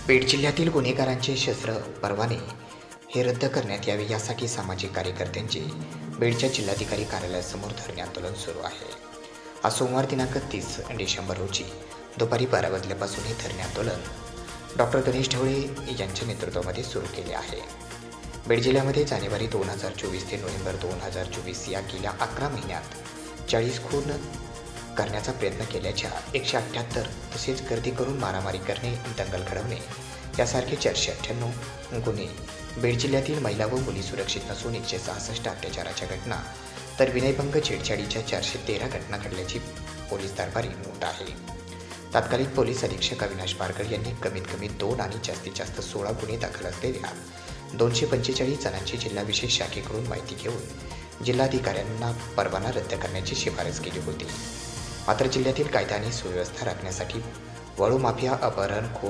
बीड जिल्ह्यातील गुन्हेगारांचे शस्त्र परवाने हे रद्द करण्यात यावे यासाठी सामाजिक कार्यकर्त्यांचे बीडच्या जिल्हाधिकारी कार्यालयासमोर धरणे आंदोलन सुरू आहे. आज सोमवार दिनांक 30 डिसेंबर रोजी दुपारी 12 वाजल्यापासून हे धरणे आंदोलन डॉक्टर गणेश ढवळे यांच्या नेतृत्वामध्ये सुरू केले आहे. बीड जिल्ह्यामध्ये जानेवारी 2024 ते नोव्हेंबर 2024 या गेल्या 11 महिन्यात 40 खून करण्याचा प्रयत्न केल्याच्या 178 तसेच गर्दी करून मारामारी करणे, दंगल घडवणे यासारखे 498 गुन्हे बीड जिल्ह्यातील महिला व मुली सुरक्षित नसून 166 अत्याचाराच्या घटना तर विनयभंग छेडछाडीच्या 413 घटना घडल्याची पोलीस दरबारी नोंद आहे. तात्कालिक पोलीस अधीक्षक अविनाश पारकर यांनी कमीत कमी 2 आणि जास्तीत जास्त 16 गुन्हे दाखल असलेल्या 245 जणांची जिल्हा विशेष शाखेकडून माहिती घेऊन जिल्हाधिकाऱ्यांना परवाना रद्द करण्याची शिफारस केली होती. मात्र जिल्ह्यातील कायदा आणि सुव्यवस्था राखण्यासाठी वाळू माफिया, अपहरण, खून,